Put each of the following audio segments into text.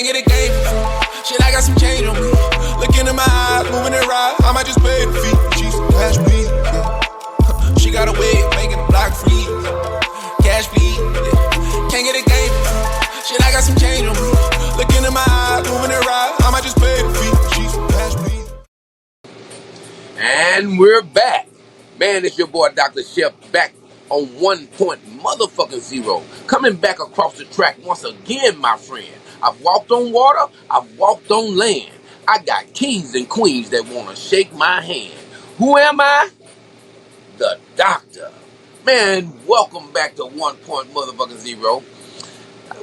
Can't get a game. Shit, I got some change on me. Look into my eyes, moving it right. I might just pay the fee. She's cash please. Yeah. She got a way of making the block free. Cash please. Yeah. Can't get a game. Shit, I got some change on me. Look into my eyes, moving it right. I might just pay the fee. She's cash please. And we're back. Man, it's your boy Dr. Chef back on 1.0. Coming back across the track once again, my friend. I've walked on water, I've walked on land. I got kings and queens that want to shake my hand. Who am I? The doctor. Man, welcome back to 1.0.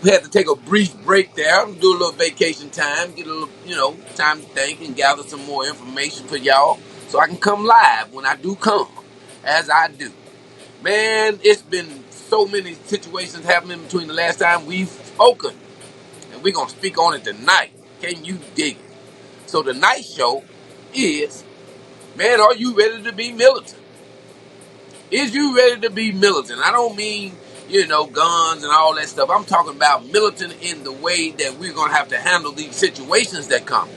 We had to take a brief break there, do a little vacation time, get a little, time to think and gather some more information for y'all so I can come live when I do come, as I do. Man, it's been so many situations happening between the last time we've spoken, and we're going to speak on it tonight. Can you dig it? So tonight's show is, man, are you ready to be militant? Is you ready to be militant? I don't mean, guns and all that stuff. I'm talking about militant in the way that we're going to have to handle these situations that come.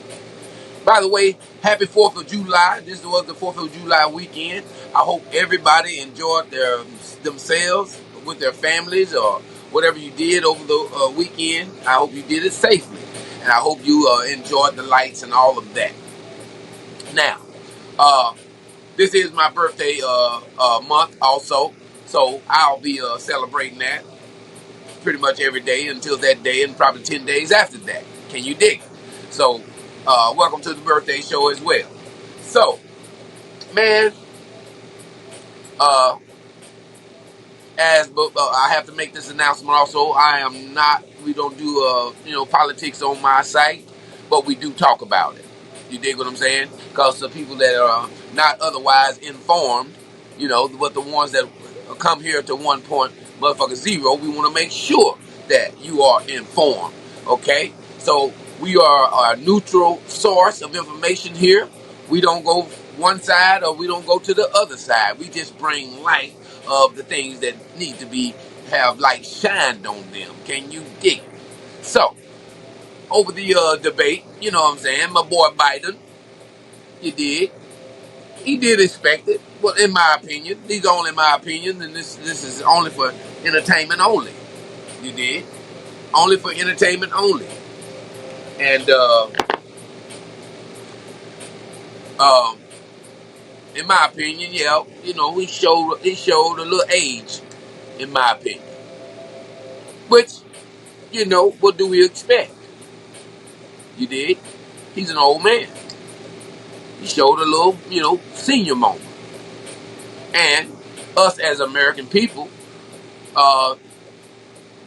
By the way, happy 4th of July. This was the 4th of July weekend. I hope everybody enjoyed themselves with their families or whatever you did over the weekend. I hope you did it safely. And I hope you enjoyed the lights and all of that. Now, this is my birthday month also. So I'll be celebrating that pretty much every day until that day and probably 10 days after that. Can you dig it? So, welcome to the birthday show as well. So, man, I have to make this announcement also. We don't do, politics on my site, but we do talk about it. You dig what I'm saying? Because the people that are not otherwise informed, but the ones that come here to 1.0, we want to make sure that you are informed. Okay? So, we are a neutral source of information here. We don't go one side or we don't go to the other side. We just bring light of the things that need to have light shined on them. Can you dig it? So, over the debate, you know what I'm saying, my boy Biden, he did expect it. Well, in my opinion, these are only my opinion, and this is only for entertainment only. You did? Only for entertainment only. And in my opinion, he showed a little age, in my opinion. Which, what do we expect? You did? He's an old man. He showed a little, senior moment. And us as American people,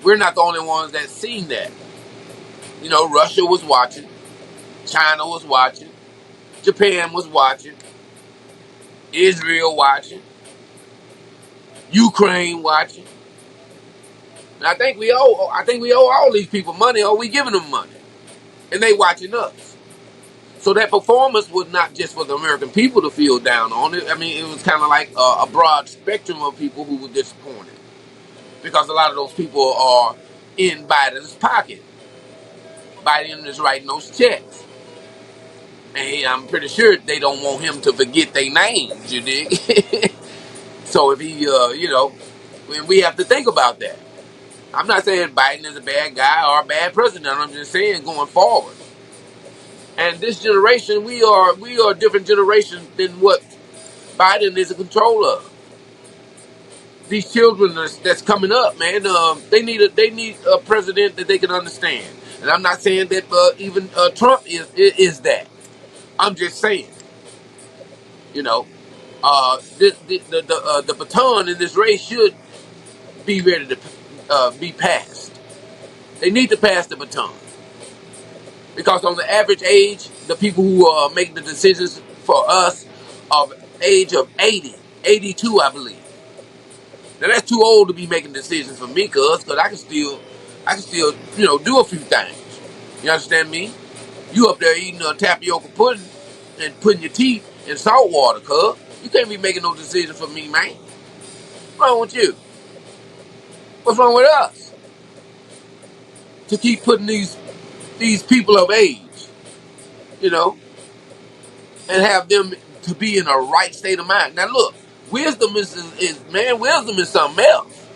we're not the only ones that seen that. Russia was watching, China was watching, Japan was watching, Israel watching, Ukraine watching. And I think we owe all these people money, or we giving them money, and they watching us. So that performance was not just for the American people to feel down on it. I mean, it was kind of like a broad spectrum of people who were disappointed, because a lot of those people are in Biden's pocket. Biden is writing those checks. And I'm pretty sure they don't want him to forget their names, you dig? So if he, we have to think about that. I'm not saying Biden is a bad guy or a bad president. I'm just saying going forward. And this generation, we are a different generation than what Biden is in control of. These children that's coming up, man, they need a president that they can understand. And I'm not saying that even Trump is that. I'm just saying, the baton in this race should be ready to be passed. They need to pass the baton, because on the average age, the people who make the decisions for us are age of 80, 82, I believe. Now that's too old to be making decisions for me, because I can still, do a few things. You understand me? You up there eating tapioca pudding and putting your teeth in salt water, cuz. You can't be making no decisions for me, man. What's wrong with you? What's wrong with us? To keep putting these these people of age, you know, and have them to be in a right state of mind. Now look, wisdom wisdom is something else.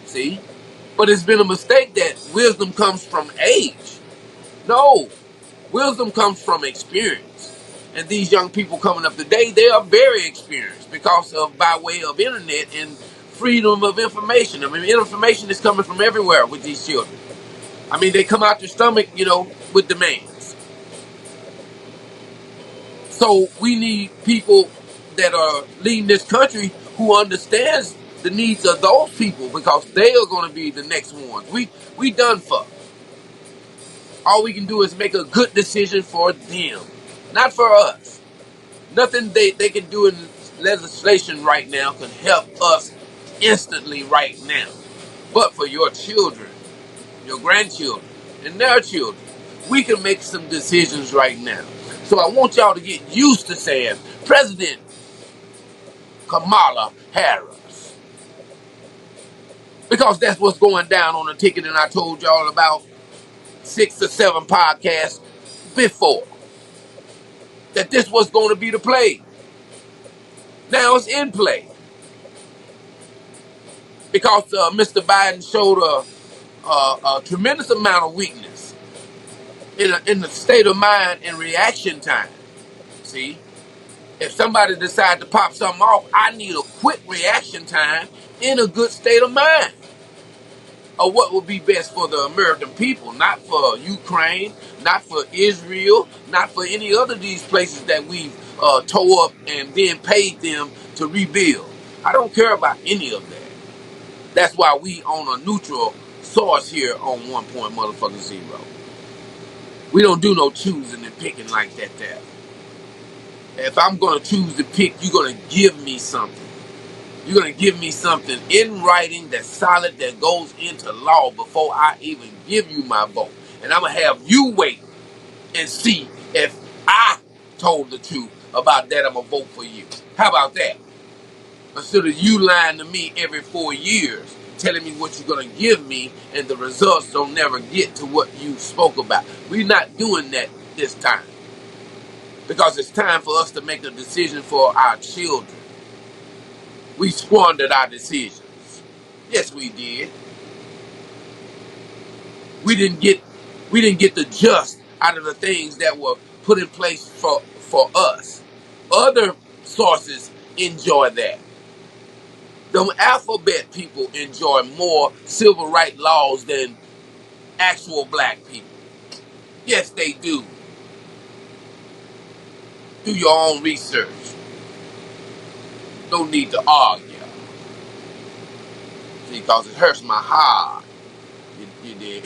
See? But it's been a mistake that wisdom comes from age. No, wisdom comes from experience. And these young people coming up today, they are very experienced because of by way of internet and freedom of information. I mean, information is coming from everywhere with these children. I mean, they come out their stomach, with demands. So we need people that are leading this country who understands the needs of those people because they are going to be the next ones. We done for. All we can do is make a good decision for them, not for us. Nothing they can do in legislation right now can help us instantly right now. But for your children, your grandchildren, and their children, we can make some decisions right now. So I want y'all to get used to saying President Kamala Harris. Because that's what's going down on the ticket, and I told y'all about 6 or 7 podcasts before that this was going to be the play. Now it's in play because Mr. Biden showed a tremendous amount of weakness in the state of mind and reaction time. See, if somebody decides to pop something off, I need a quick reaction time in a good state of mind of what would be best for the American people, not for Ukraine, not for Israel, not for any other of these places that we've tore up and then paid them to rebuild. I don't care about any of that. That's why we on a neutral source here on 1 point motherfucking 0. We don't do no choosing and picking like that there. If I'm going to choose to pick, you're going to give me something. You're going to give me something in writing that's solid, that goes into law before I even give you my vote. And I'm going to have you wait and see if I told the truth about that. I'm going to vote for you. How about that? Instead of you lying to me every 4 years, telling me what you're going to give me, and the results don't never get to what you spoke about. We're not doing that this time. Because it's time for us to make a decision for our children. We squandered our decisions. Yes, we did. We didn't get the just out of the things that were put in place for us. Other sources enjoy that. The alphabet people enjoy more civil rights laws than actual black people. Yes, they do. Do your own research. No need to argue. See, because it hurts my heart. You did.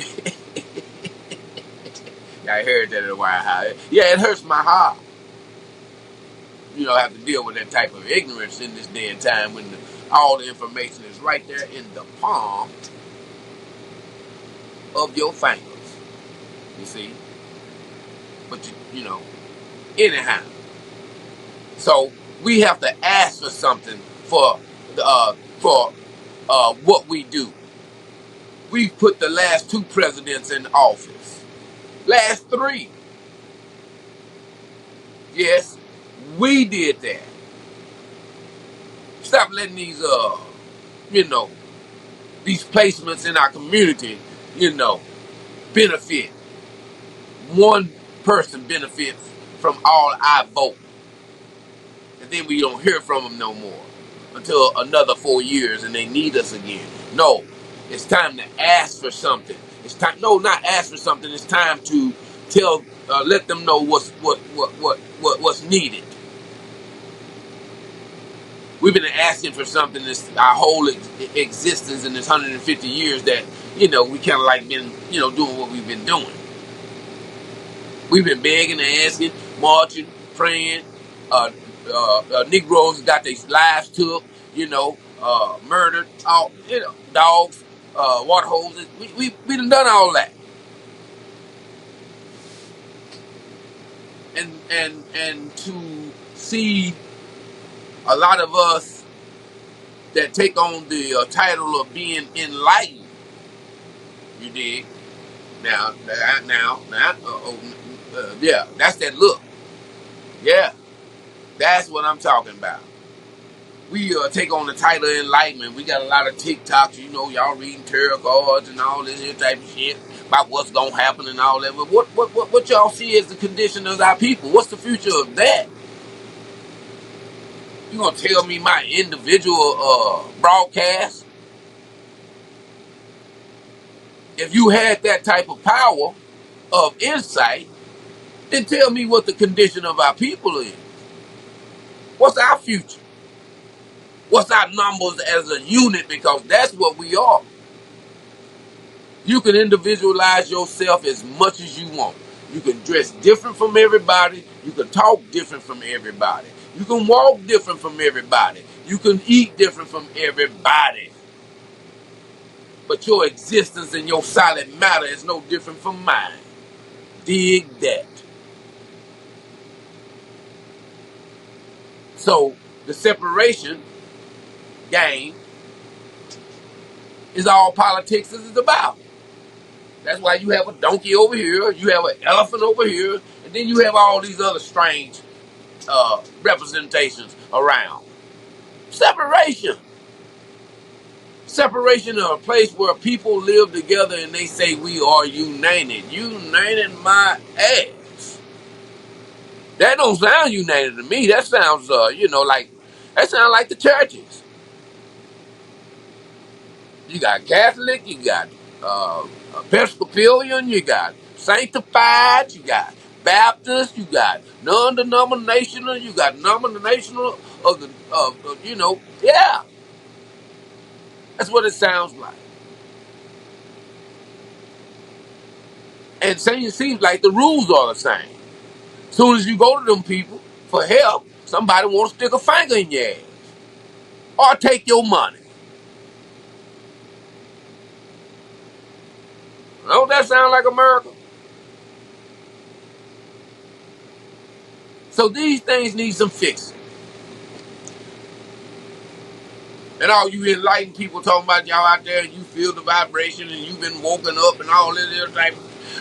I heard that in a while. Yeah, it hurts my heart. Have to deal with that type of ignorance in this day and time when all the information is right there in the palm of your fingers. You see? But anyhow. So we have to ask for something for what we do. We've put the last 2 presidents in office. Last 3. Yes, we did that. Stop letting these these placements in our community, benefit. One person benefits from all our vote. And then we don't hear from them no more until another 4 years and they need us again. No, it's time to ask for something. It's time. No, not ask for something. It's time to let them know what's needed. We've been asking for something this our whole existence in this 150 years that we kind of like been doing what we've been doing. We've been begging and asking, marching, praying. Negroes got their lives took, murdered, all, dogs, water hoses. We done all that. And to see a lot of us that take on the title of being enlightened, you dig, Yeah, that's that look. Yeah, that's what I'm talking about. We take on the title of enlightenment. We got a lot of TikToks, y'all reading tarot cards and all this here type of shit about what's gonna happen and all that. But what y'all see as the condition of our people? What's the future of that? You gonna tell me my individual broadcast? If you had that type of power of insight, then tell me what the condition of our people is. What's our future? What's our numbers as a unit? Because that's what we are. You can individualize yourself as much as you want. You can dress different from everybody. You can talk different from everybody. You can walk different from everybody. You can eat different from everybody. But your existence and your solid matter is no different from mine. Dig that. So the separation game is all politics is about. That's why you have a donkey over here, you have an elephant over here, and then you have all these other strange representations around. Separation. Separation of a place where people live together and they say we are united. United my ass. That don't sound united to me. That sounds, that sounds like the churches. You got Catholic, you got Episcopalian, you got Sanctified, you got Baptist, you got non-denominational, you got nominational of the, yeah. That's what it sounds like. And it seems like the rules are the same. As soon as you go to them people for help, somebody wants to stick a finger in your ass or take your money. Don't that sound like America? So these things need some fixing. And all you enlightened people talking about y'all out there and you feel the vibration and you've been woken up and all this other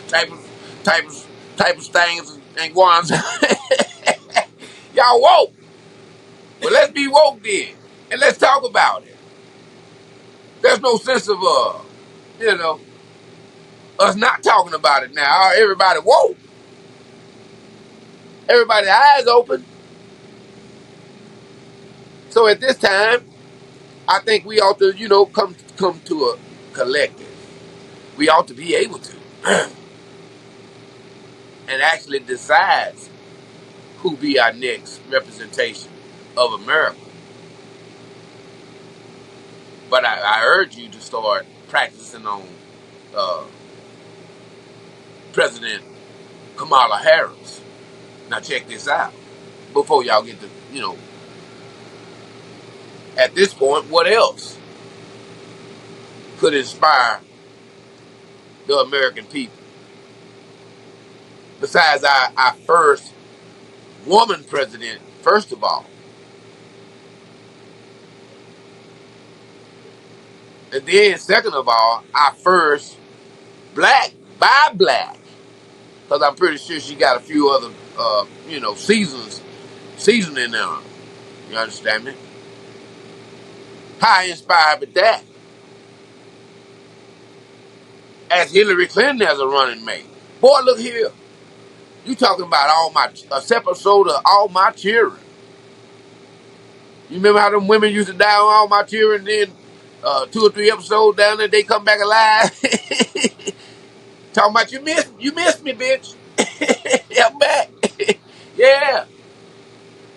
type of things and guans. Y'all woke. Well, let's be woke then. And let's talk about it. There's no sense of us not talking about it now. Everybody woke. Everybody's eyes open. So at this time, I think we ought to, come to a collective. We ought to be able to. And actually decide who be our next representation of America. But I urge you to start practicing on President Kamala Harris. Now check this out. Before y'all get to, at this point, what else could inspire the American people? Besides our first woman president, first of all. And then, second of all, our first black by black. Because I'm pretty sure she got a few other, seasoning in her. You understand me? How inspired with that? As Hillary Clinton as a running mate. Boy, look here. You talking about a episode of All My Children. You remember how them women used to die on All My Children, then 2 or 3 episodes down there, they come back alive? Talking about you missed me, bitch. I'm back. Yeah.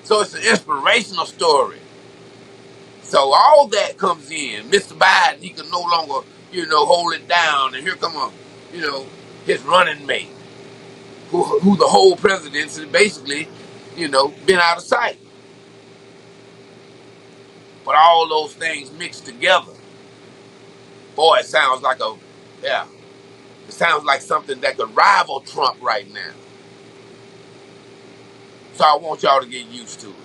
So it's an inspirational story. So all that comes in. Mr. Biden, he can no longer, hold it down. And here come his running mate, who the whole presidency basically, been out of sight. But all those things mixed together, boy, it sounds like it sounds like something that could rival Trump right now. So I want y'all to get used to it.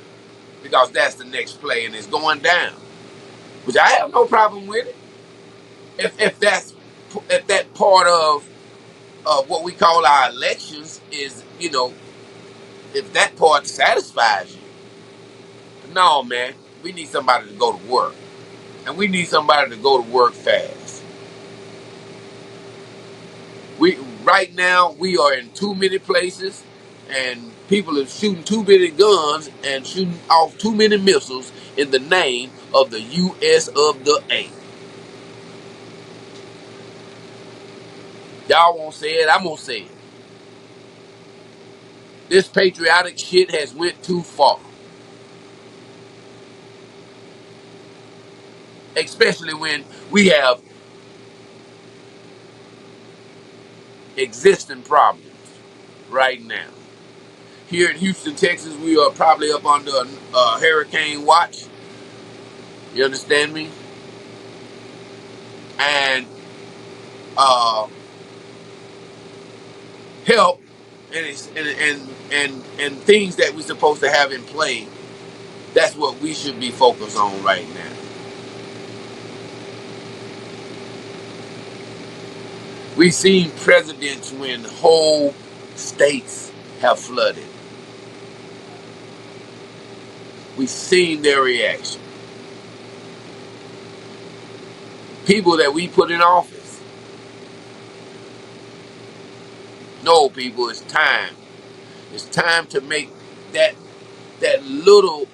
Because that's the next play and it's going down. Which I have no problem with it. If that part of of what we call our elections is, if that part satisfies you. No, man, we need somebody to go to work. And we need somebody to go to work fast. Right now, we are in too many places, and people are shooting too many guns and shooting off too many missiles in the name of the U.S. of the A. Y'all won't say it, I'm gonna say it. This patriotic shit has went too far. Especially when we have existing problems right now. Here in Houston, Texas, we are probably up under hurricane watch. You understand me? And help and things that we're supposed to have in play. That's what we should be focused on right now. We've seen presidents when whole states have flooded. We've seen their reaction. People that we put in office. No, people, it's time. It's time to make that little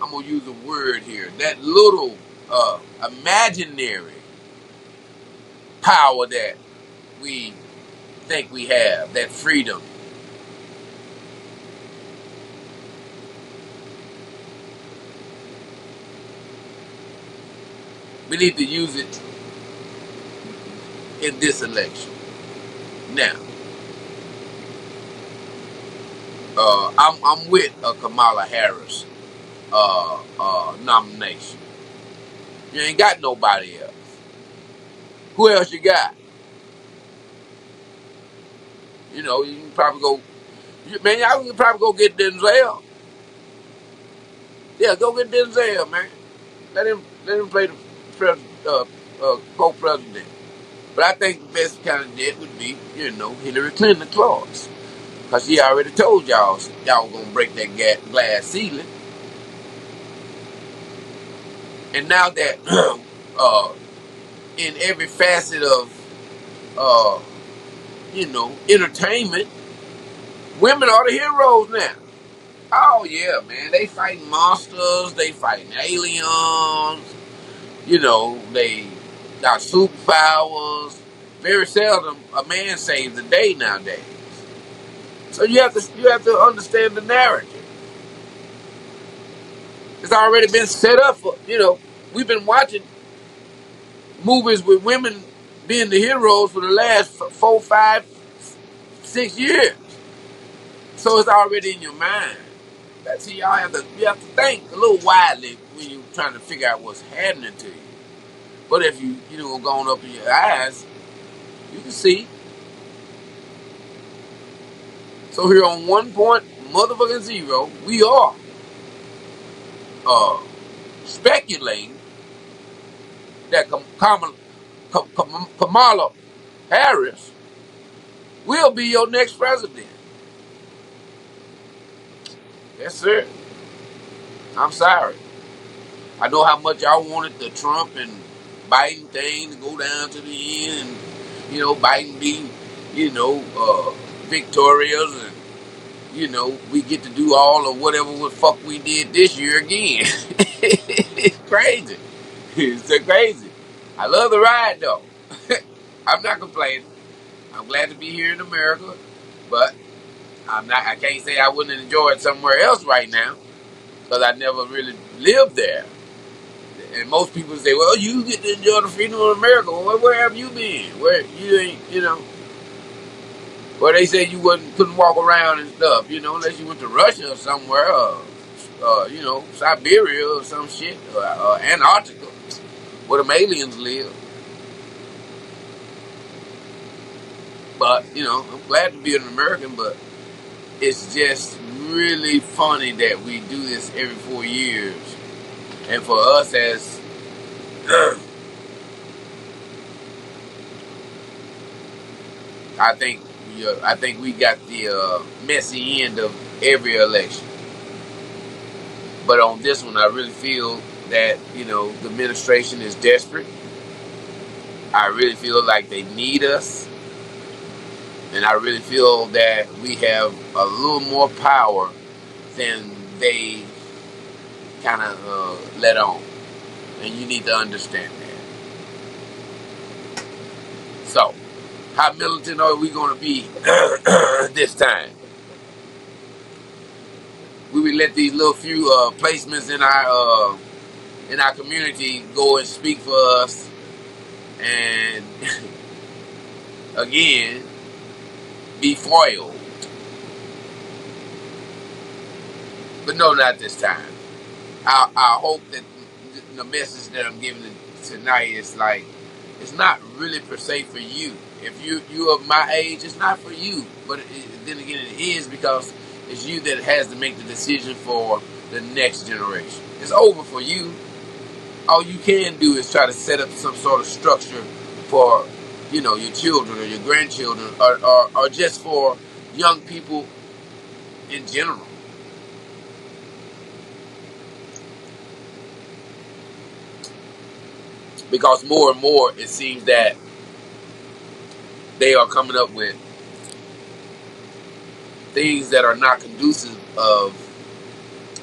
I'm gonna use a word here. That little imaginary power that we think we have, that freedom. We need to use it in this election. Now, I'm with Kamala Harris nomination. You ain't got nobody else. Who else you got? You can probably go. Man, y'all can probably go get Denzel. Yeah, go get Denzel, man. Let him play the co-president. But I think the best candidate would be, Hillary Clinton, of course. Because she already told y'all were going to break that glass ceiling. And now that in every facet of, entertainment, women are the heroes now. Oh, yeah, man. They fighting monsters. They fighting aliens. They got superpowers. Very seldom a man saves the day nowadays. So you have to understand the narrative. It's already been set up for, we've been watching movies with women being the heroes for the last 4, 5, 6 years. So it's already in your mind. That's you have to think a little widely when you're trying to figure out what's happening to you. But if you going up in your eyes, you can see. So here on 1.0, we are speculating that Kamala Harris will be your next president. Yes, sir. I'm sorry. I know how much y'all wanted the Trump and Biden thing to go down to the end, and Biden be, victorious, and we get to do all of whatever the fuck we did this year again. It's crazy. It's so crazy. I love the ride though. I'm not complaining. I'm glad to be here in America, but I can't say I wouldn't enjoy it somewhere else right now, because I never really lived there. And most people say, well, you get to enjoy the freedom of America. Well, where have you been? Where you ain't, where they say you couldn't walk around and stuff, unless you went to Russia or somewhere, Siberia or some shit, or Antarctica, where them aliens live. But, I'm glad to be an American, but it's just really funny that we do this every 4 years. And for us as I think I think we got the messy end of every election. But on this one, I really feel that, the administration is desperate. I really feel like they need us. And I really feel that we have a little more power than they kind of let on. And you need to understand that. So, how militant are we going to be this time? We would let these little few placements in our community go and speak for us, and again be foiled. But no, not this time. I hope that the message that I'm giving tonight is like, it's not really per se for you. If you of my age, it's not for you. But then again, it is, because it's you that has to make the decision for the next generation. It's over for you. All you can do is try to set up some sort of structure for, your children or your grandchildren, or just for young people in general. Because more and more it seems that they are coming up with things that are not conducive of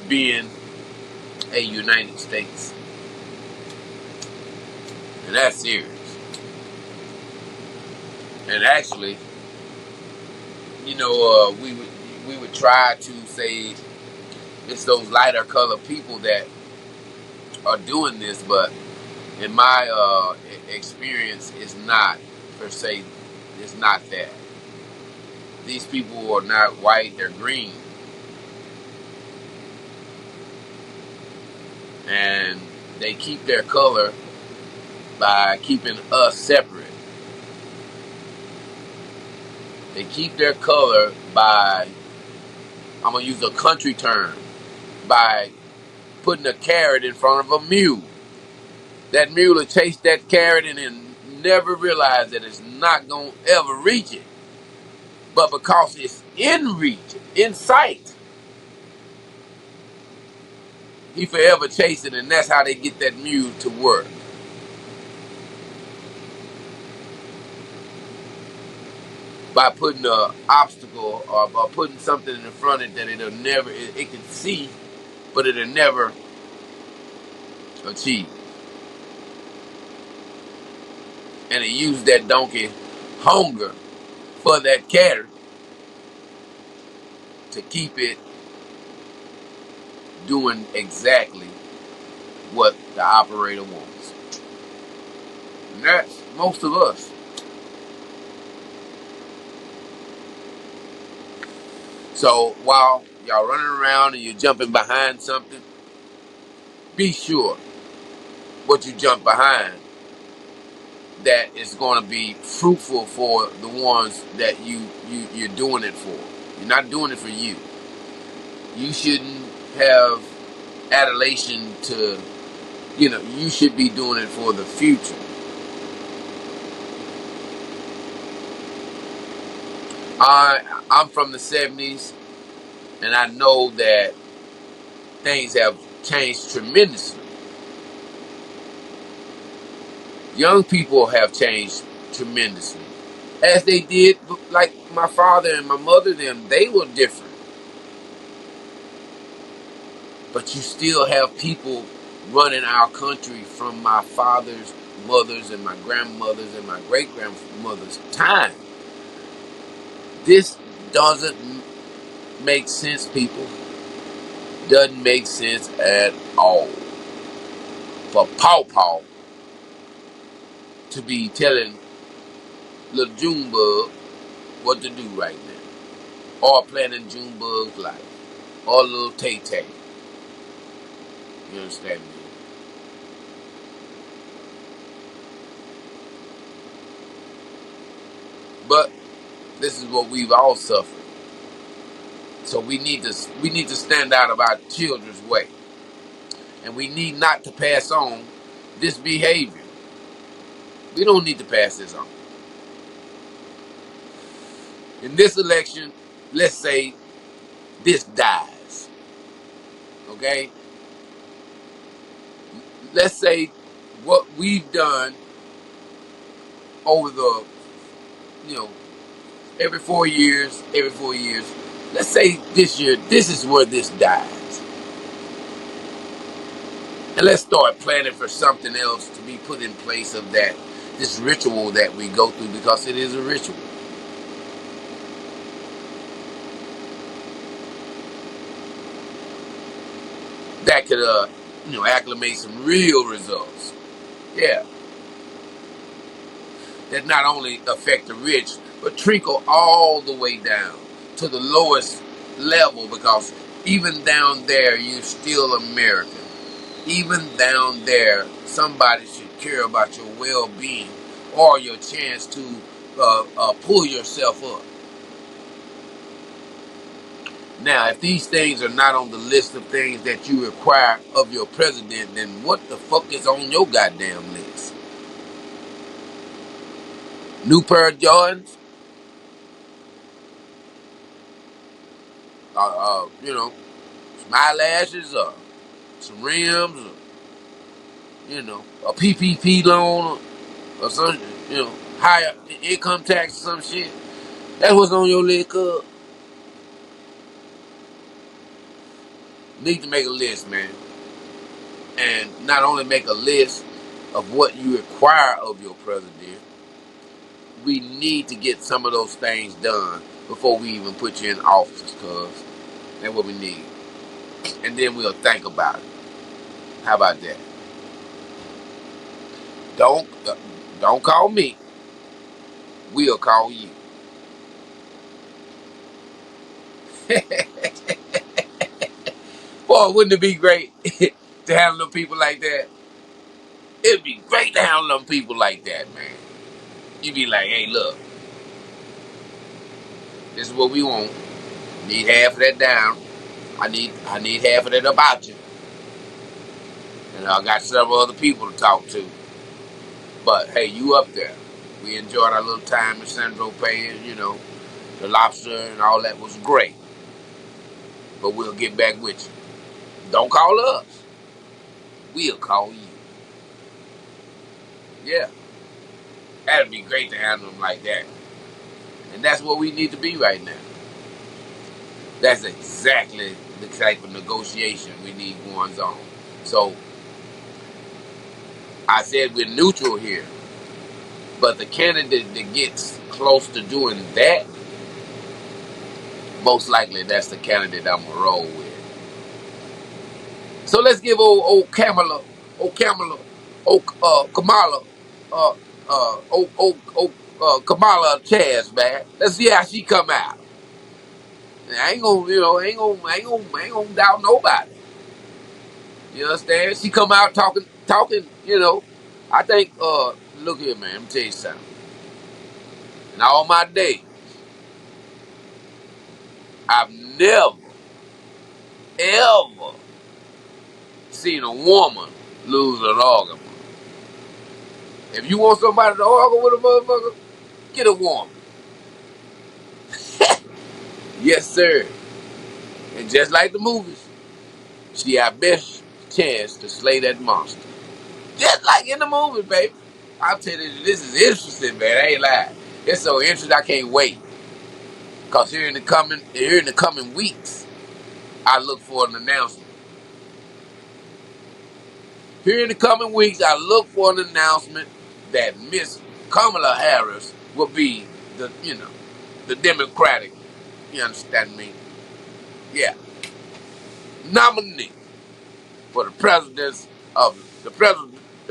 being a United States. And that's serious. And actually, we would try to say it's those lighter colored people that are doing this, but in my experience, it's not per se. It's not that. These people are not white; they're green, and they keep their color by keeping us separate. They keep their color by, I'm going to use a country term, by putting a carrot in front of a mule. That mule will chase that carrot and then never realize that it's not going to ever reach it. But because it's in reach, in sight, he forever chasing, and that's how they get that mule to work. By putting an obstacle or putting something in front of it that it can see, but it'll never achieve. And it used that donkey hunger for that carrot to keep it doing exactly what the operator wants. And that's most of us. So while y'all running around and you're jumping behind something, be sure what you jump behind, that it's going to be fruitful for the ones that you're doing it for. You're not doing it for you. You shouldn't have adulation to, you should be doing it for the future. I'm from the 70s, and I know that things have changed tremendously. Young people have changed tremendously. As they did, like my father and my mother, they were different. But you still have people running our country from my father's mothers and my grandmothers and my great-grandmother's time. This doesn't make sense, people. Doesn't make sense at all. For Paw to be telling little Junebug what to do right now, or planning Junebug's life, or little Tay-Tay. You understand me? But this is what we've all suffered. So we need to stand out of our children's way, and we need not to pass on this behavior. We don't need to pass this on. In this election, let's say this dies. Okay? Let's say what we've done over the, you know, every 4 years, let's say this year, this is where this dies. And let's start planning for something else to be put in place of that, this ritual that we go through, because it is a ritual. That could, acclimate some real results. Yeah. That not only affect the rich, but trickle all the way down to the lowest level, because even down there, you're still American. Even down there, somebody should care about your well-being or your chance to pull yourself up. Now, if these things are not on the list of things that you require of your president, then what the fuck is on your goddamn list? New pair of Jordans? Some eyelashes, or some rims, or, a PPP loan, or some, higher income tax or some shit. That's what's on your list, cuz. Need to make a list, man. And not only make a list of what you require of your president, we need to get some of those things done before we even put you in office, cuz. That's what we need. And then we'll think about it. How about that? Don't call me. We'll call you. Boy, wouldn't it be great to handle them people like that? It'd be great to handle them people like that, man. You'd be like, hey, look, this is what we want. Need half of that down. I need half of that about you. And I got several other people to talk to. But hey, you up there. We enjoyed our little time in Central Pay, the lobster and all that was great. But we'll get back with you. Don't call us. We'll call you. Yeah. That'd be great to handle them like that. And that's what we need to be right now. That's exactly the type of negotiation we need going on. So, I said we're neutral here. But the candidate that gets close to doing that, most likely that's the candidate I'm going to roll with. So let's give old Kamala, Kamala, Kamala a chance, man. Let's see how she come out. I ain't gonna doubt nobody. You understand? She come out talking. I think, look here, man. Let me tell you something. In all my days, I've never, ever seen a woman lose an organ. If you want somebody to argue with a motherfucker, get a woman. Yes, sir. And just like the movies, she our best chance to slay that monster. Just like in the movies, baby. I'll tell you, this is interesting, man. I ain't lying. It's so interesting, I can't wait. Because here in the coming weeks, I look for an announcement. Here in the coming weeks, I look for an announcement that Miss Kamala Harris will be the Democratic, you understand me? Yeah. Nominee for the presidency of the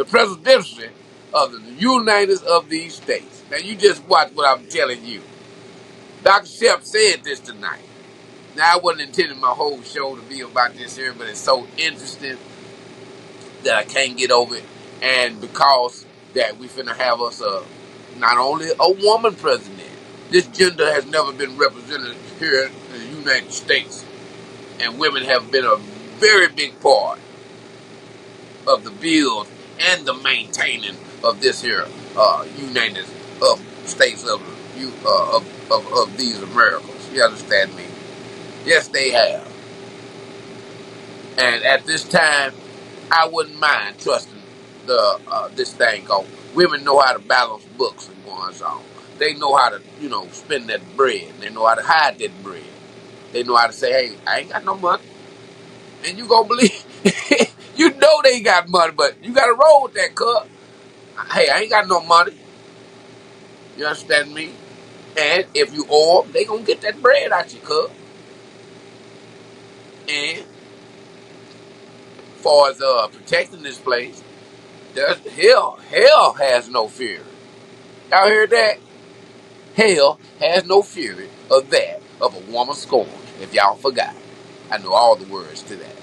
presidency of the United of these states. Now you just watch what I'm telling you. Dr. Shep said this tonight. Now I wasn't intending my whole show to be about this here, but it's so interesting that I can't get over it. And because that we finna have us not only a woman president, this gender has never been represented here in the United States. And women have been a very big part of the build and the maintaining of this here United States of the few of these Americans. You understand me? Yes, they have. And at this time, I wouldn't mind trusting this thing called women know how to balance books and going on. They know how to, spend that bread. They know how to hide that bread. They know how to say, hey, I ain't got no money. And you gonna believe, you know they got money, but you gotta roll with that, cuz. Hey, I ain't got no money. You understand me? And if you owe them, they gonna get that bread out you, cuz. And far as protecting this place, hell has no fury. Y'all heard that? Hell has no fury of that of a woman scorned. If y'all forgot, I know all the words to that.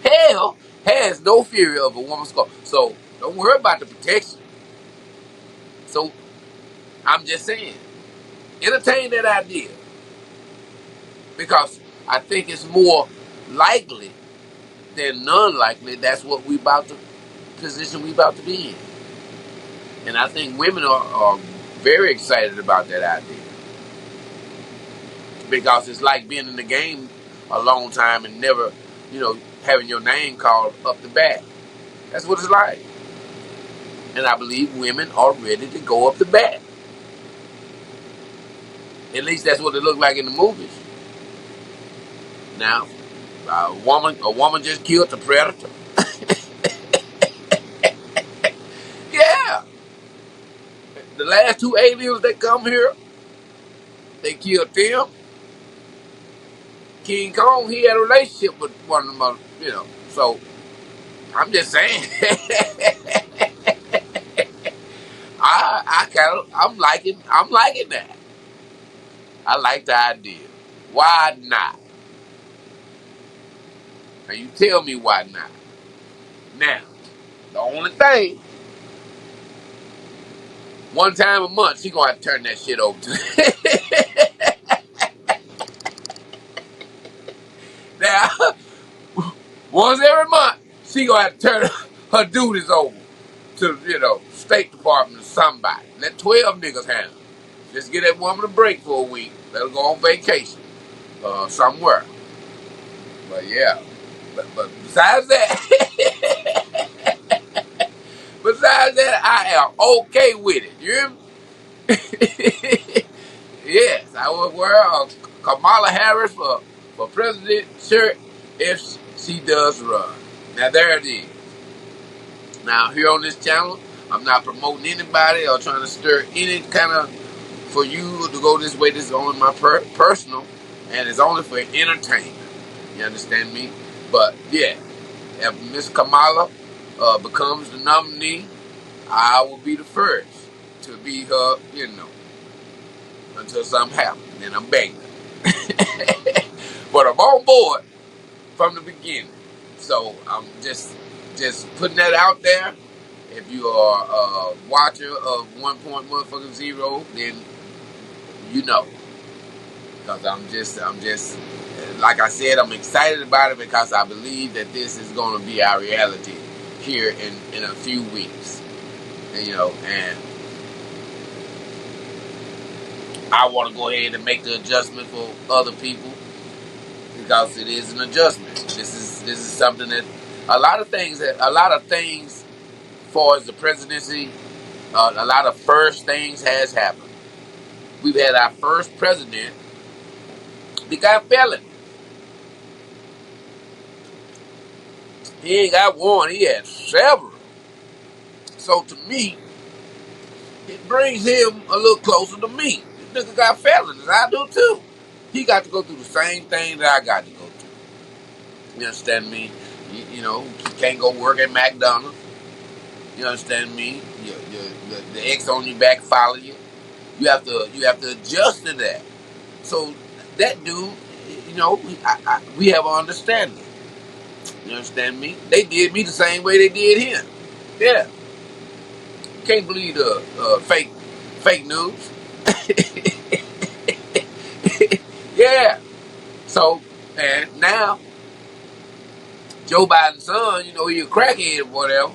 Hell has no fury of a woman scorned. So don't worry about the protection. So I'm just saying, entertain that idea because I think it's more likely than non-likely. That's what we about to position we about to be in. And I think women are very excited about that idea. Because it's like being in the game a long time and never, having your name called up the bat. That's what it's like. And I believe women are ready to go up the bat. At least that's what it looked like in the movies. Now, a woman just killed the predator. Yeah. The last two aliens that come here, they killed them. King Kong, he had a relationship with one of them, So I'm just saying. I'm liking that. I like the idea. Why not? Now you tell me why not. Now, the only thing, one time a month, she gonna have to turn that shit over to. Now, once every month, she gonna have to turn her duties over to, State Department or somebody. Let 12 niggas handle it. Just get that woman a break for a week. Let her go on vacation somewhere. But yeah, but besides that, I am okay with it. You hear me? Yes, I would wear a Kamala Harris for president shirt if she does run. Now there it is. Now here on this channel, I'm not promoting anybody or trying to stir any kind of for you to go this way. This is only my personal, and it's only for entertainment. You understand me? But yeah, if Miss Kamala becomes the nominee, I will be the first to be her, until something happens. Then I'm begging. But I'm on board from the beginning. So I'm just putting that out there. If you are a watcher of 1.0, then you know. Because I'm just like I said, I'm excited about it because I believe that this is going to be our reality here in a few weeks. And I want to go ahead and make the adjustment for other people because it is an adjustment. This is something that a lot of things as far as the presidency, a lot of first things has happened. We've had our first president that got felony. He ain't got one, he had several. So to me, it brings him a little closer to me. This nigga got felonies, I do too. He got to go through the same thing that I got to go through. You understand me? You can't go work at McDonald's. You understand me? The X on your back follow you. You have to adjust to that. So that dude, we have an understanding. You understand me? They did me the same way they did him. Yeah. You can't believe the fake news. Yeah. So, and now, Joe Biden's son, he a crackhead or whatever.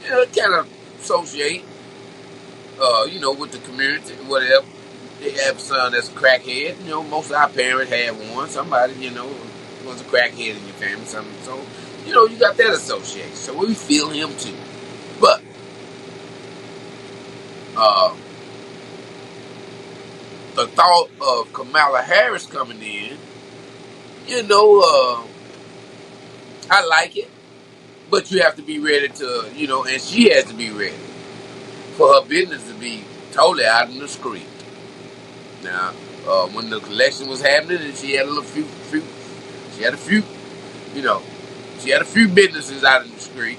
Kind of associate. with the community, whatever. They have a son that's a crackhead. Most of our parents had one. Somebody, was a crackhead in your family. Something. So, you got that association. So we feel him too. But the thought of Kamala Harris coming in, I like it. But you have to be ready to, and she has to be ready for her business to be totally out in the street. Now, when the election was happening, and she had she had a few, you know, she had a few businesses out in the street.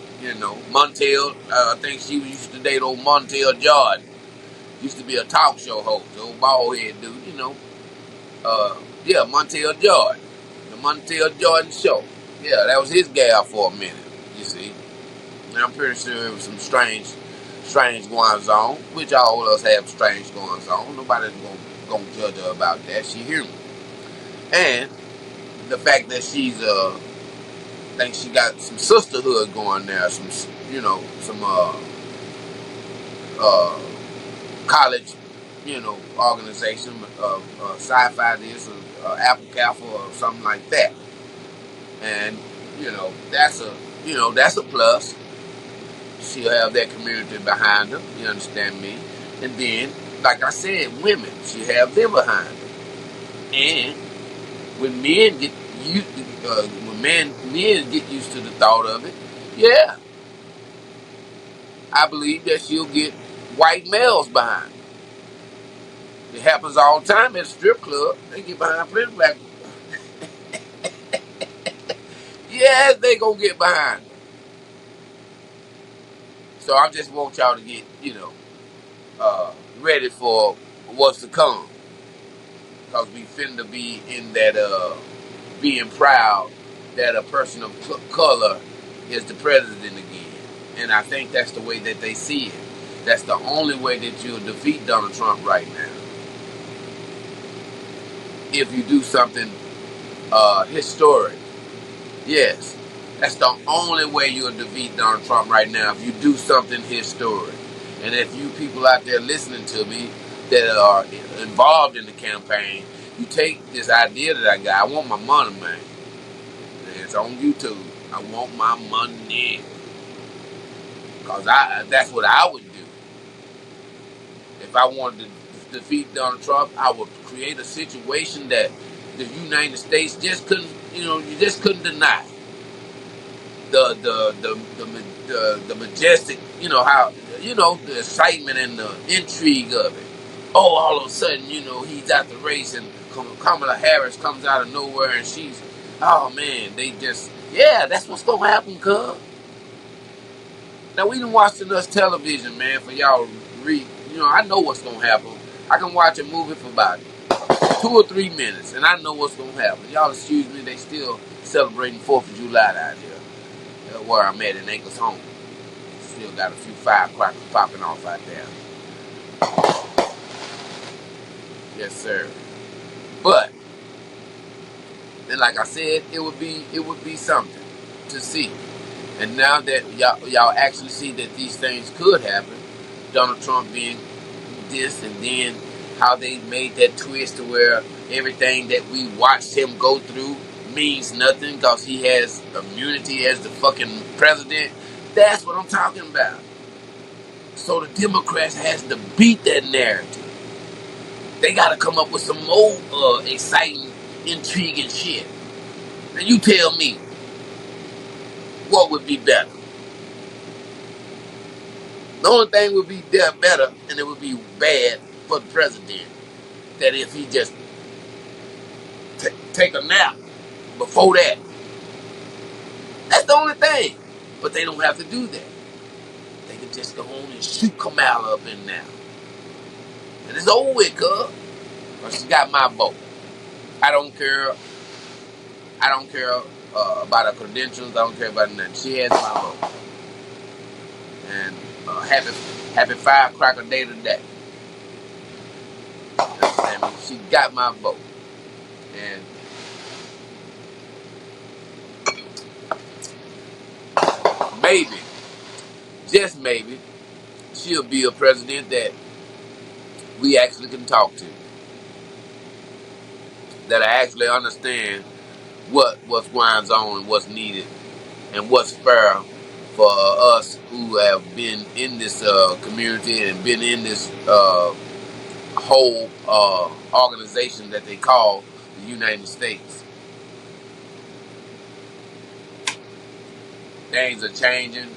Montel, I think she used to date old Montel Jordan. Used to be a talk show host, old bald head dude. Montel Jordan, the Montel Jordan show. Yeah, that was his gal for a minute. You see, and I'm pretty sure it was some strange goings on, which all of us have strange goings on. Nobody's gonna judge her about that. She human, and the fact that she's I think she got some sisterhood going there, some college, organization, sci-fi this or Apple Cafe or something like that, and that's a plus. She'll have that community behind her. You understand me? And then, like I said, women, she have them behind her. And when men get men get used to the thought of it, yeah, I believe that she'll get white males behind her. It happens all the time at a strip club. They get behind plenty black. Yes, they gonna get behind her. So I just want y'all to get ready for what's to come. Because we finna be in that being proud that a person of color is the president again. And I think that's the way that they see it. That's the only way that you'll defeat Donald Trump right now. If you do something historic. Yes. That's the only way you'll defeat Donald Trump right now, if you do something historic. And if you people out there listening to me that are involved in the campaign, you take this idea that I got. I want my money, man. It's on YouTube. I want my money. Because that's what I would do. If I wanted to defeat Donald Trump, I would create a situation that the United States just couldn't, you just couldn't deny. The majestic, how, the excitement and the intrigue of it. Oh, all of a sudden, he's out the race and Kamala Harris comes out of nowhere and she's, oh man, that's what's gonna happen, cuz. Now we done watched enough television, man, for y'all to read. I know what's gonna happen. I can watch a movie for about 2 or 3 minutes and I know what's gonna happen. Y'all excuse me, they still celebrating 4th of July out here. Where I'm at in Acres Home. Still got a few firecrackers popping off out there. Yes, sir. But then, like I said, it would be something to see. And now that y'all actually see that these things could happen, Donald Trump being this, and then how they made that twist to where everything that we watched him go through means nothing because he has immunity as the fucking president. That's what I'm talking about. So the Democrats has to beat that narrative. They got to come up with some more exciting, intriguing shit. And you tell me, what would be better? The only thing would be better, and it would be bad for the president, that if he just take a nap before that. That's the only thing. But they don't have to do that. They can just go on and shoot Kamala up in now. And it's over with, cuz. But she got my vote. I don't care. About her credentials. I don't care about nothing. She has my vote. And happy firecracker day today. You understand me? She got my vote. And maybe, just maybe, she'll be a president that we actually can talk to, that actually understand what's going on and what's needed and what's fair for us who have been in this community and been in this whole organization that they call the United States. Things are changing.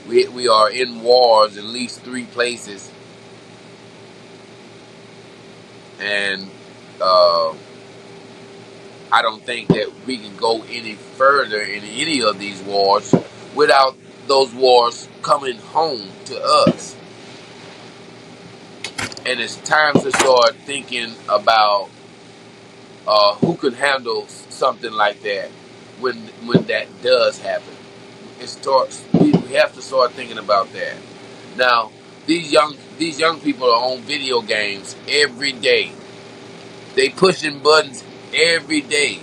We are in wars in at least 3 places, and I don't think that we can go any further in any of these wars without those wars coming home to us. And it's time to start thinking about who can handle something like that when that does happen. We have to start thinking about that. Now, these young people are on video games every day. They pushing buttons every day.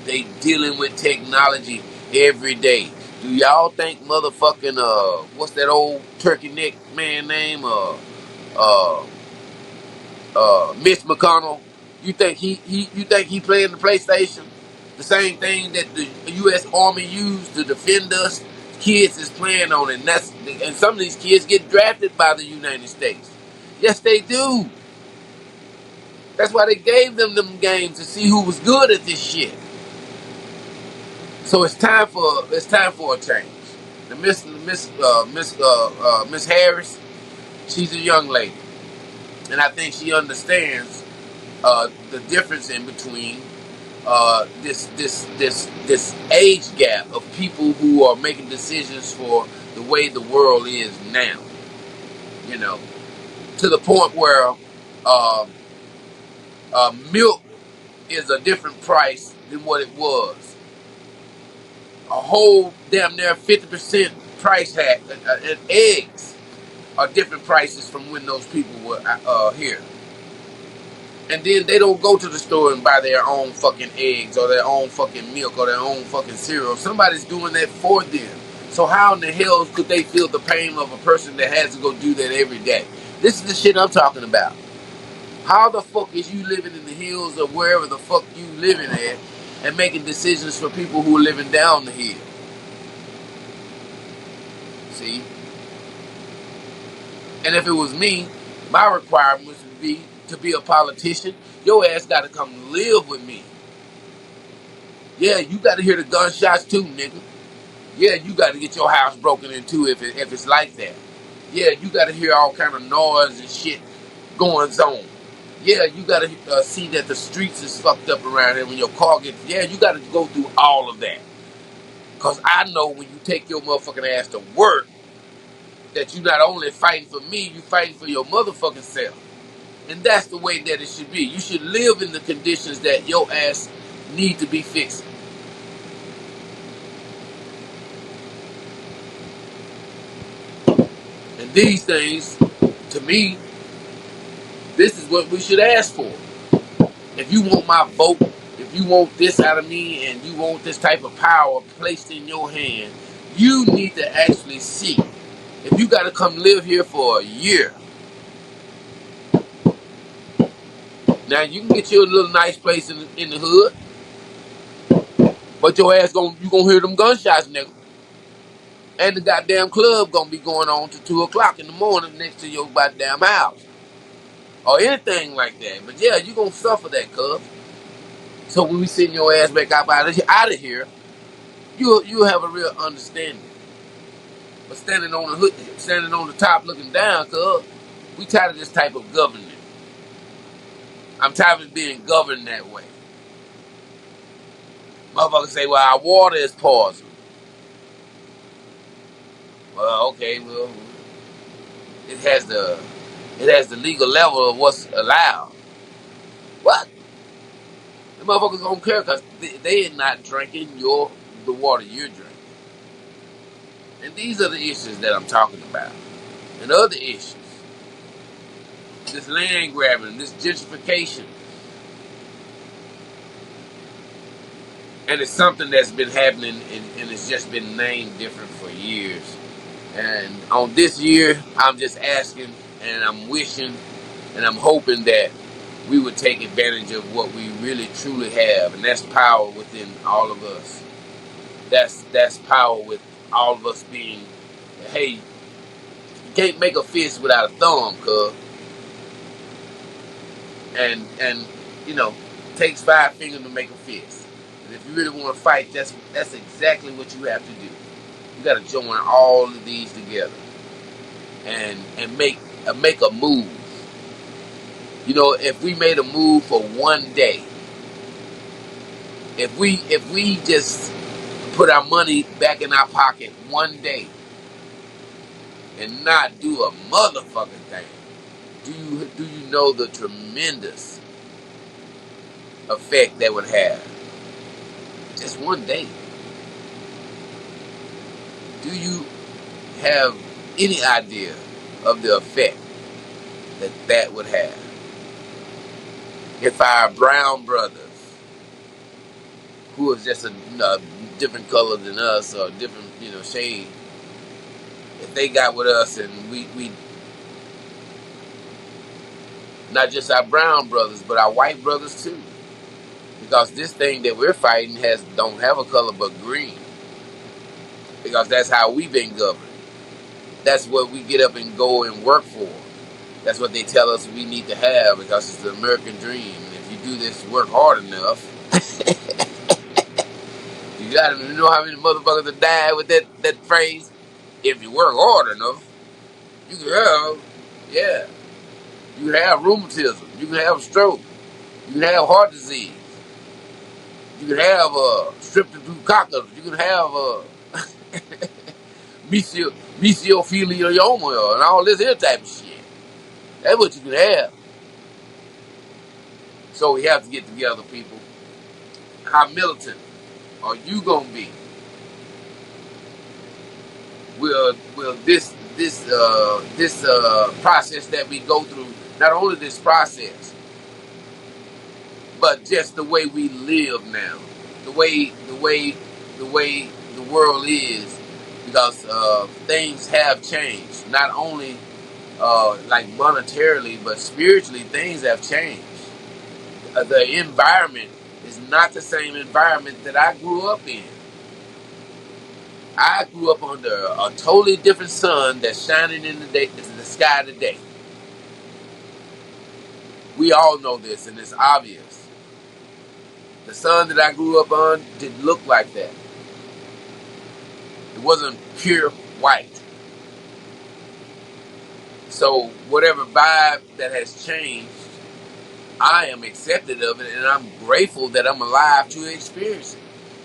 They dealing with technology every day. Do y'all think motherfucking what's that old turkey neck man name? Mitch McConnell. You think he playing the PlayStation? The same thing that the U.S. Army used to defend us. Kids is playing on it, and some of these kids get drafted by the United States. Yes, they do. That's why they gave them games to see who was good at this shit. So it's time for a change. The Miss Harris, she's a young lady, and I think she understands the difference in between this age gap of people who are making decisions for the way the world is now. You know, to the point where milk is a different price than what it was. A whole damn near 50% price hack, and eggs are different prices from when those people were here. And then they don't go to the store and buy their own fucking eggs or their own fucking milk or their own fucking cereal. Somebody's doing that for them. So how in the hell could they feel the pain of a person that has to go do that every day? This is the shit I'm talking about. How the fuck is you living in the hills or wherever the fuck you living at and making decisions for people who are living down the hill? See? And if it was me, my requirements would be to be a politician. Your ass got to come live with me. Yeah, you got to hear the gunshots too, nigga. Yeah, you got to get your house broken into if it's like that. Yeah, you got to hear all kind of noise and shit going on. Yeah, you got to see that the streets is fucked up around here when your car gets... Yeah, you got to go through all of that. Because I know when you take your motherfucking ass to work, that you not only fighting for me, you fighting for your motherfucking self. And that's the way that it should be. You should live in the conditions that your ass need to be fixed. And these things, to me, this is what we should ask for. If you want my vote, if you want this out of me, and you want this type of power placed in your hand, you need to actually see. If you got to come live here for a year, now you can get you a little nice place in the hood, but your ass you gonna hear them gunshots, nigga. And the goddamn club gonna be going on to 2 o'clock in the morning next to your goddamn house. Or anything like that. But yeah, you gonna suffer that, cuz. So when we send your ass back out of here, you'll have a real understanding. But standing on the top looking down, cuz, we tired of this type of government. I'm tired of being governed that way. Motherfuckers say, well, our water is poison. Well, okay, well, it has the legal level of what's allowed. What? The motherfuckers don't care because they are not drinking the water you're drinking. And these are the issues that I'm talking about. And other issues. This land grabbing, this gentrification. And it's something that's been happening and it's just been named different for years. And on this year, I'm just asking And I'm wishing and I'm hoping that we would take advantage of what we really truly have, and that's power within all of us. That's power with all of us being, hey, you can't make a fist without a thumb, cuz. And you know, takes 5 fingers to make a fist. And if you really want to fight, that's exactly what you have to do. You got to join all of these together and make a move. You know, if we made a move for one day, if we just put our money back in our pocket one day and not do a motherfucking thing, do you know the tremendous effect that would have? Just one day. Do you have any idea of the effect that would have? If our brown brothers, who is just a different color than us or different, shade, if they got with us and we not just our brown brothers, but our white brothers too, because this thing that we're fighting don't have a color but green, because that's how we've been governed. That's what we get up and go and work for. That's what they tell us we need to have, because it's the American dream. And if you do this work hard enough, you gotta know how many motherfuckers have died with that phrase. If you work hard enough, you can have, yeah, you can have rheumatism, you can have stroke, you can have heart disease, you can have streptococcus, you can have mesothelioma and all this here type of shit. That's what you can have. So we have to get together, people. How militant are you gonna be? Will this process that we go through, not only this process, but just the way we live now, the way the world is, because things have changed. Not only like monetarily, but spiritually, things have changed. The environment is not the same environment that I grew up in. I grew up under a totally different sun that's shining in the sky today. We all know this, and it's obvious. The sun that I grew up on didn't look like that. It wasn't pure white. So whatever vibe that has changed, I am accepted of it, and I'm grateful that I'm alive to experience it.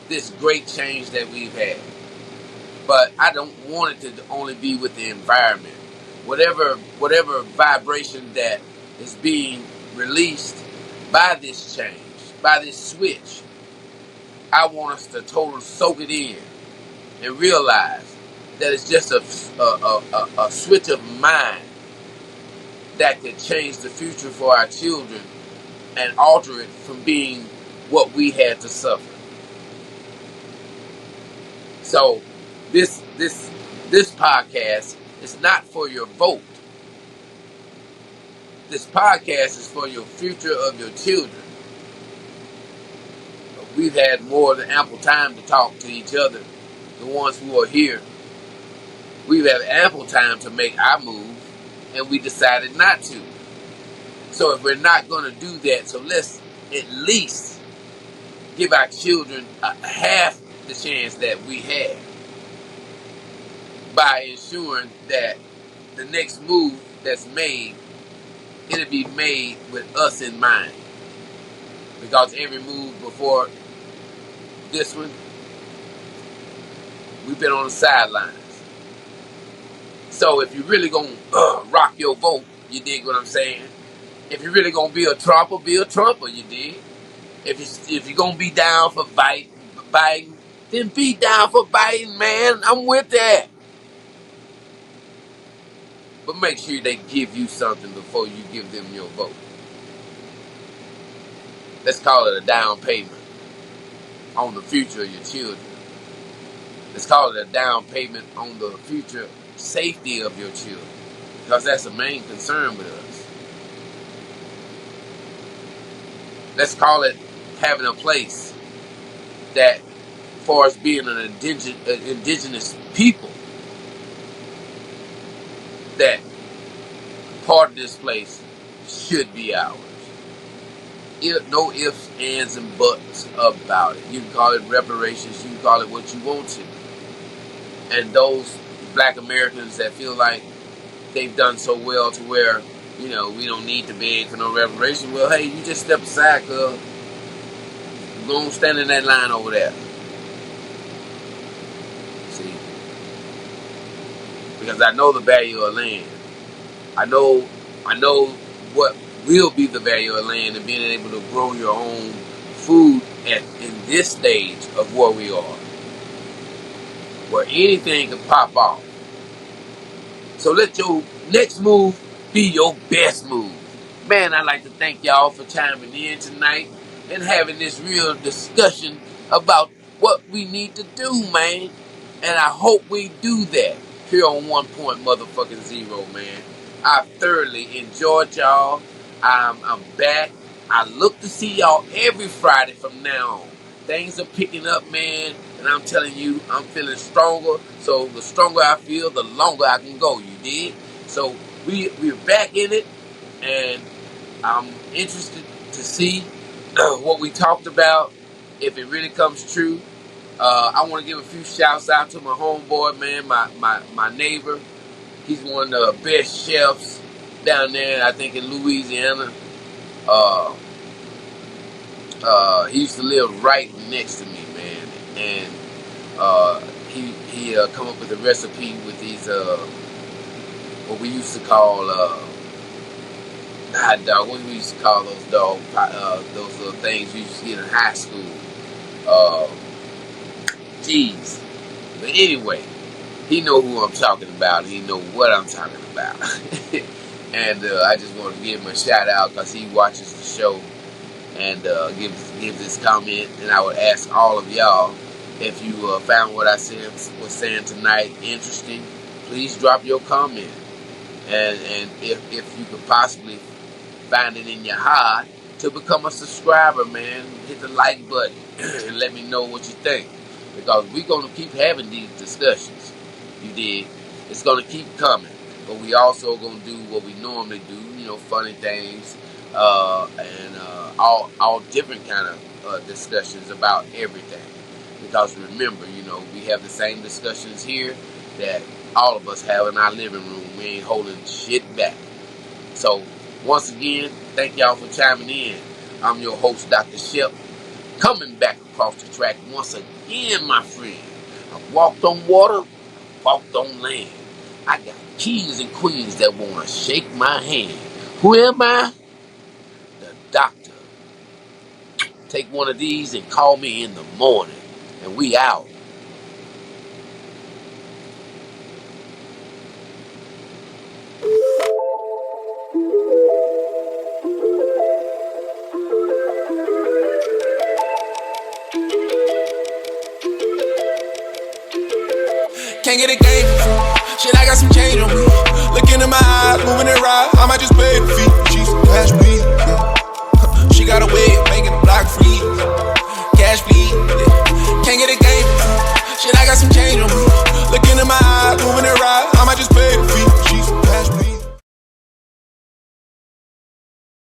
This great change that we've had. But I don't want it to only be with the environment. Whatever vibration that is being released by this change, by this switch, I want us to totally soak it in and realize that it's just a switch of mind that could change the future for our children and alter it from being what we had to suffer. So this podcast is not for your vote. This podcast is for your future of your children. We've had more than ample time to talk to each other, the ones who are here. We've had ample time to make our move, and we decided not to. So if we're not going to do that, so let's at least give our children half the chance that we had, by ensuring that the next move that's made, it'll be made with us in mind. Because every move before this one, we've been on the sidelines. So if you're really going to rock your vote, you dig what I'm saying? If you're really going to be a Trumper, you dig? If you're going to be down for Biden, then be down for Biden, man. I'm with that. But make sure they give you something before you give them your vote. Let's call it a down payment on the future of your children. Let's call it a down payment on the future safety of your children. because that's the main concern with us. Let's call it having a place that, far as being an indigenous people, that part of this place should be ours. No ifs, ands, and buts about it. You can call it reparations. You can call it what you want to. And those black Americans that feel like they've done so well to where, we don't need to beg for no reparation. Well, hey, you just step aside, cuz. Go on, stand in that line over there. See? Because I know the value of land. I know what will be the value of land and being able to grow your own food in this stage of where we are, where anything can pop off. So let your next move be your best move. Man, I'd like to thank y'all for chiming in tonight and having this real discussion about what we need to do, man. And I hope we do that here on 1 Point Motherfucking Zero, man. I thoroughly enjoyed y'all. I'm back. I look to see y'all every Friday from now on. Things are picking up, man, and I'm telling you, I'm feeling stronger. So the stronger I feel, the longer I can go, you dig? So we're back in it, and I'm interested to see what we talked about, if it really comes true. I want to give a few shouts out to my homeboy, man, my neighbor. He's one of the best chefs down there, I think, in Louisiana. He used to live right next to me, man, and he come up with a recipe with these what we used to call hot dog. What we used to call those those little things we used to get in high school. Jeez. But anyway, he know who I'm talking about. He know what I'm talking about. And I just want to give him a shout out because he watches the show and give this comment. And I would ask all of y'all, if you found what I was saying tonight interesting, please drop your comment. And if you could possibly find it in your heart to become a subscriber, man, hit the like button and let me know what you think. Because we're going to keep having these discussions. You dig? It's going to keep coming. But we also going to do what we normally do, funny things, and all different kind of discussions about everything. Because remember, we have the same discussions here that all of us have in our living room. We ain't holding shit back. So, once again, thank y'all for chiming in. I'm your host, Dr. Shep, coming back across the track once again, my friend. I walked on water, walked on land. I got kings and queens that want to shake my hand. Who am I? The doctor. Take one of these and call me in the morning. And we out. Can't get a game for free. Shit, I got some change on me. Look into my eyes, moving it right. I might just pay the fee. She's cash bleed. Yeah. She got a way of making the block free. Cash bleed. Yeah. Can't get a game for free. Shit, I got some change on me.